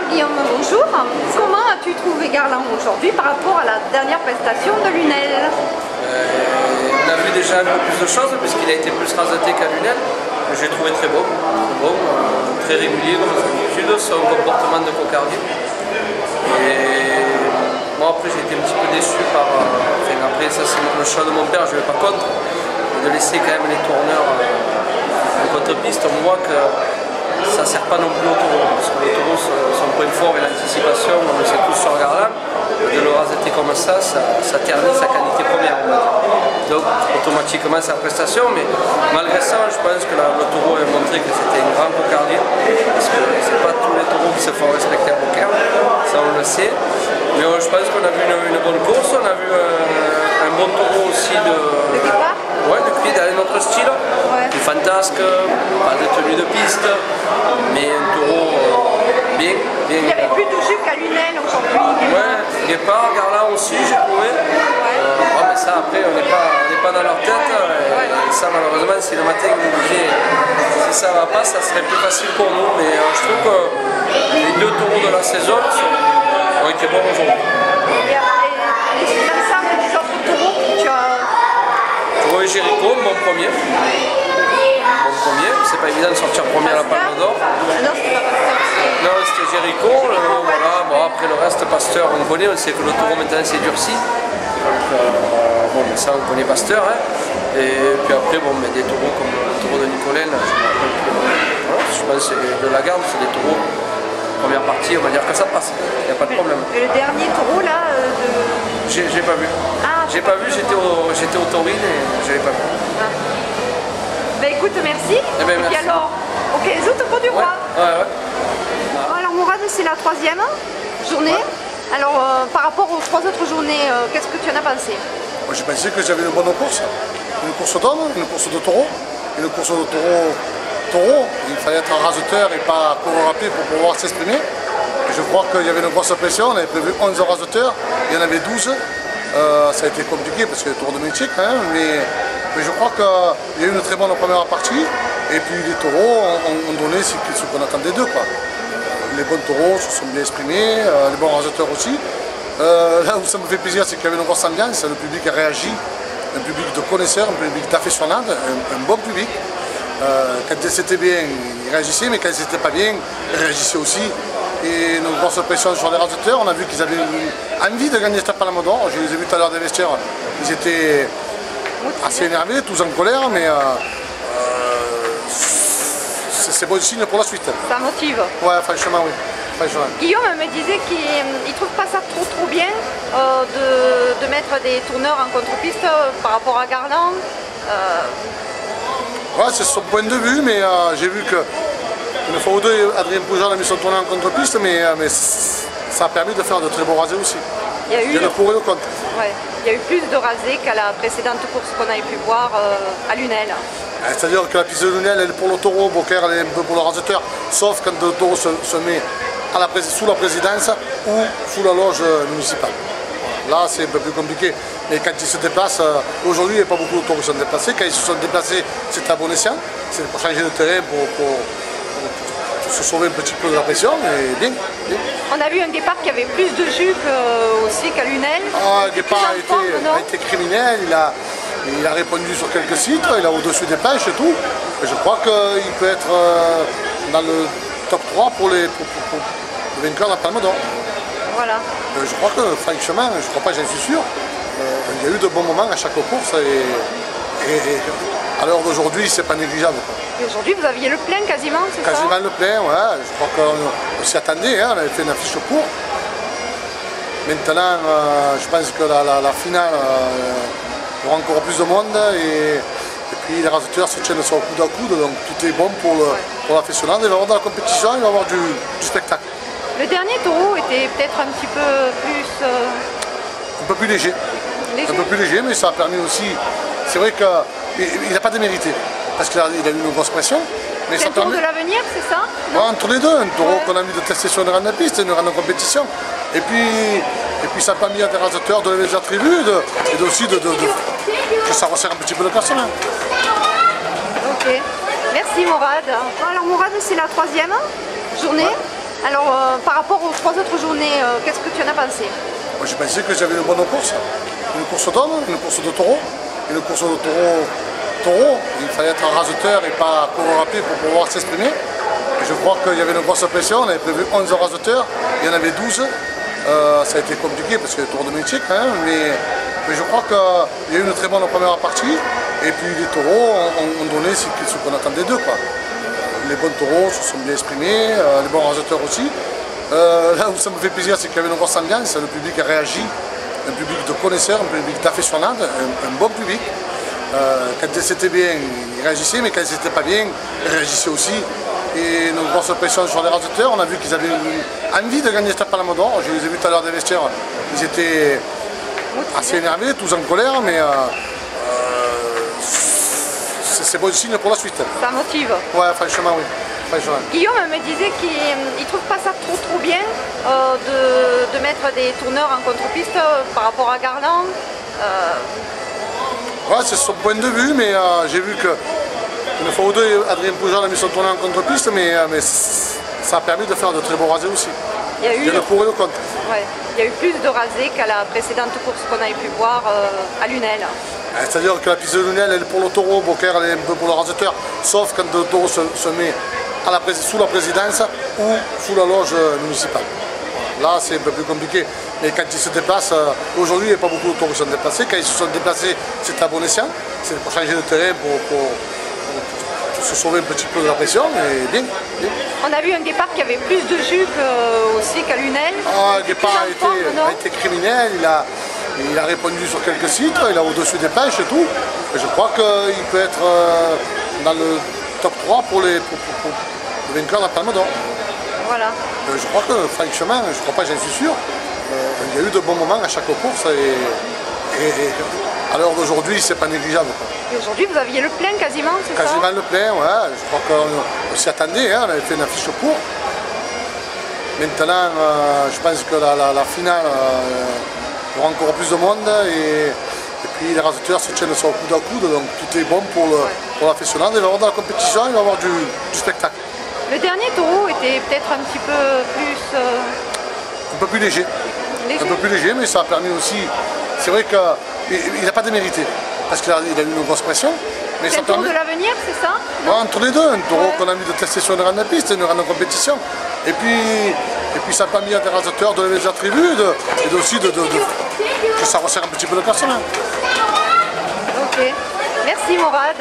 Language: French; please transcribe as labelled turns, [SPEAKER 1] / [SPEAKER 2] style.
[SPEAKER 1] Guillaume, bonjour. Comment as-tu trouvé Garland aujourd'hui par rapport à la dernière prestation de Lunel?
[SPEAKER 2] On a vu déjà un peu plus de choses puisqu'il a été plus raseté qu'à Lunel. J'ai trouvé très bon, très régulier comme d'habitude, son comportement de cocardier. Et moi après j'ai été un petit peu déçu par... après ça c'est le choix de mon père, je ne vais pas contre. De laisser quand même les tourneurs en contre-piste, on voit que ça ne sert pas non plus au taureau. Parce que le taureau, son point fort est l'anticipation, on le sait tous sur Garland. De le raseter comme ça ternit sa qualité première. Donc automatiquement sa prestation, mais malgré ça, je pense que le taureau a montré que c'était un grand cocardier. Parce que ce n'est pas tous les taureaux qui se font respecter à poker, ça on le sait. Mais je pense qu'on a vu une bonne course, on a vu un bon taureau aussi de
[SPEAKER 1] départ.
[SPEAKER 2] Ouais, depuis dans notre style, du fantasque, pas de tenue de piste, mais un taureau bien.
[SPEAKER 1] Il y avait plus de jus qu'à Lunel aujourd'hui.
[SPEAKER 2] Ouais, départ, Garland aussi, j'ai trouvé. Mais ça après, on n'est pas dans leur tête. Et ça malheureusement, si le matin vous nous disait si ça va pas, ça serait plus facile pour nous. Mais je trouve que les deux taureaux de la saison ont été bons aujourd'hui.
[SPEAKER 1] Et l'ensemble des autres taureaux, tu as...
[SPEAKER 2] Oui, Jéricho, mon premier. C'est pas évident de sortir premier à la Palme d'Or.
[SPEAKER 1] Non, c'était pas Pasteur.
[SPEAKER 2] Non, c'était Jéricho. Voilà. Bon, après le reste, Pasteur, on connaît. On sait que le taureau maintenant s'est durci. Donc, ça, on connaît Pasteur. Hein. Et puis après, des taureaux comme le taureau de Nicolène. Je pense que de la garde, c'est des taureaux. Première partie, on va dire que ça passe. Il n'y a pas de problème.
[SPEAKER 1] Et le dernier taureau là
[SPEAKER 2] J'ai pas vu. J'ai pas vu, j'étais au taurine et je l'ai pas vu.
[SPEAKER 1] Ben écoute, merci.
[SPEAKER 2] Eh ben,
[SPEAKER 1] et puis
[SPEAKER 2] merci.
[SPEAKER 1] alors, ok, les autres pour du roi. Alors Mourad, c'est la troisième journée. Alors par rapport aux trois autres journées, qu'est-ce que tu en as pensé?
[SPEAKER 3] Moi j'ai pensé que j'avais une bonne course. Une course d'homme, une course de taureau. Une course de taureau, il fallait être un raseteur et pas courir rapide pour pouvoir s'exprimer. Je crois qu'il y avait une grosse pression, on avait prévu 11 raseteurs, il y en avait 12. Ça a été compliqué parce que le tour de métier quand même, mais je crois qu'il y a eu une très bonne première partie. Et puis les taureaux ont donné ce qu'on attendait d'eux. Les bons taureaux se sont bien exprimés, les bons raseteurs aussi. Là où ça me fait plaisir, c'est qu'il y avait une grosse ambiance, le public a réagi, un public de connaisseurs, un public d'aficionados, un bon public. Quand c'était bien, ils réagissaient, mais quand c'était pas bien, ils réagissaient aussi. Et une grosse pression sur les raseteurs, on a vu qu'ils avaient envie de gagner cette Palme d'Or. Je les ai vus tout à l'heure des vestiaires, ils étaient assez énervés, tous en colère, mais c'est bon signe pour la suite.
[SPEAKER 1] Ça motive.
[SPEAKER 3] Ouais, franchement, oui. Franchement.
[SPEAKER 1] Guillaume me disait qu'il ne trouve pas ça trop bien de mettre des tourneurs en contre-piste par rapport à Garland.
[SPEAKER 3] Ouais, c'est son point de vue, mais j'ai vu que une fois ou deux, Adrien Poujol a mis son tourneur en contre-piste, mais ça a permis de faire de très beaux rasés aussi. Il y a le pour et le contre.
[SPEAKER 1] Ouais. Il y a eu plus de rasés qu'à la précédente course qu'on avait pu voir à Lunel.
[SPEAKER 3] C'est-à-dire que la piste de Lunel, elle est pour le taureau, Beaucaire, elle est un peu pour le raseteur, sauf quand le taureau se met sous la présidence ou sous la loge municipale. Là, c'est un peu plus compliqué. Mais quand ils se déplacent, aujourd'hui, il n'y a pas beaucoup de taureaux qui sont déplacés. Quand ils se sont déplacés, c'est à bon escient. C'est pour changer de terrain, pour se sauver un petit peu de la pression. Mais bien.
[SPEAKER 1] On a vu un départ qui avait plus de jus aussi qu'à Lunel.
[SPEAKER 3] Le départ a été criminel. Il a répondu sur quelques sites. Il est au-dessus des planches et tout. Et je crois qu'il peut être dans le top 3 pour le vainqueur de la Palme d'Or.
[SPEAKER 1] Voilà.
[SPEAKER 3] Je crois que, franchement, je ne crois pas, j'en suis sûr, il y a eu de bons moments à chaque course et à l'heure d'aujourd'hui, c'est pas négligeable.
[SPEAKER 1] Et aujourd'hui, vous aviez le plein quasiment, c'est ça?
[SPEAKER 3] Quasiment le plein, ouais. Je crois qu'on s'y attendait, hein, on avait fait une affiche courte. Maintenant, je pense que la finale, il y aura encore plus de monde et puis les raseteurs se tiennent sur le coude à coude, donc tout est bon pour l'aficionado. Il va y avoir de la compétition, il va y avoir du spectacle.
[SPEAKER 1] Le dernier taureau était peut-être un petit peu plus...
[SPEAKER 3] Un peu plus léger. Un peu plus léger, mais ça a permis aussi... C'est vrai qu'il n'a pas démérité, parce qu'il a eu une grosse pression.
[SPEAKER 1] C'est un taureau de l'avenir, c'est ça?
[SPEAKER 3] Ouais, entre les deux, un taureau qu'on a envie de tester sur une grande piste, une grande compétition. Et puis ça a permis à des raseteurs de lever les attributs et aussi que ça resserre un petit peu le classement.
[SPEAKER 1] Ok. Merci Mourad. Alors Mourad, c'est la troisième journée. Alors, par rapport aux 3 autres journées, qu'est-ce que tu en as pensé?
[SPEAKER 3] Moi, j'ai pensé que j'avais une bonne course. Une course d'homme, une course de taureau. Une course de taureau, il fallait être raseteur et pas coureur rapide pour pouvoir s'exprimer. Je crois qu'il y avait une grosse pression, on avait prévu 11 raseteurs, il y en avait 12. Ça a été compliqué parce que c'est le tour de métier quand même, mais je crois qu'il y a eu une très bonne première partie. Et puis les taureaux ont donné ce qu'on attendait d'eux. Les bons taureaux se sont bien exprimés, les bons raseteurs aussi. Là où ça me fait plaisir, c'est qu'il y avait une grosse ambiance, le public a réagi, un public de connaisseurs, un public d'aficionados, un bon public. Quand c'était bien, ils réagissaient, mais quand c'était pas bien, ils réagissaient aussi. Et une grosse pression sur les raseteurs, on a vu qu'ils avaient envie de gagner cette Palme d'Or. Je les ai vus tout à l'heure des vestiaires, ils étaient assez énervés, tous en colère, mais c'est bon signe pour la suite.
[SPEAKER 1] Ça motive?
[SPEAKER 3] Ouais, franchement, oui. Franchement.
[SPEAKER 1] Guillaume me disait qu'il ne trouve pas ça trop bien de mettre des tourneurs en contre-piste par rapport à Garland.
[SPEAKER 3] Ouais, c'est son point de vue, mais j'ai vu que une fois ou deux, Adrien Poujol a mis son tourneur en contre-piste, mais ça a permis de faire de très beaux rasés aussi.
[SPEAKER 1] Il y a
[SPEAKER 3] le pour et le contre.
[SPEAKER 1] Ouais, il y a eu plus de rasés qu'à la précédente course qu'on avait pu voir à Lunel.
[SPEAKER 3] C'est-à-dire que la piste de Lunel, elle est pour le taureau, Beaucaire, elle est un peu pour le raseteur, sauf quand le taureau se met sous la présidence ou sous la loge municipale. Là, c'est un peu plus compliqué. Mais quand ils se déplacent, aujourd'hui, il n'y a pas beaucoup de taureaux qui sont déplacés. Quand ils se sont déplacés, c'est à bon escient. C'est pour changer de terrain, pour se sauver un petit peu de la pression. Et bien.
[SPEAKER 1] On a vu un départ qui avait plus de jus aussi qu'à Lunel.
[SPEAKER 3] Le départ a été criminel. Il a répondu sur quelques sites. Il est au-dessus des planches et tout. Et je crois qu'il peut être dans le top 3 pour le vainqueur de la Palme d'Or.
[SPEAKER 1] Voilà.
[SPEAKER 3] Je crois que, franchement, je ne crois pas, j'en suis sûr, il y a eu de bons moments à chaque course et à l'heure d'aujourd'hui, c'est pas négligeable.
[SPEAKER 1] Et aujourd'hui, vous aviez le plein quasiment, c'est ça?
[SPEAKER 3] Quasiment le plein, ouais. Je crois qu'on s'y attendait, hein, on avait fait une affiche court. Maintenant, je pense que la finale, il y aura encore plus de monde et puis les raseteurs se tiennent sur coude à coude, donc tout est bon pour l'aficionado. Il va y avoir de la compétition, il va y avoir du spectacle.
[SPEAKER 1] Le dernier taureau était peut-être un petit peu plus...
[SPEAKER 3] Un peu plus léger. Un peu plus léger, mais ça a permis aussi... C'est vrai qu'il n'a pas démérité, parce qu'il a eu une grosse pression.
[SPEAKER 1] C'est un taureau de l'avenir, c'est ça?
[SPEAKER 3] Entre les deux, un taureau qu'on a envie de tester sur une grande piste, une grande compétition. Et puis ça a permis à des raseteurs de lever les attributs et aussi que ça resserre un petit peu le classement.
[SPEAKER 1] Ok. Merci Morad.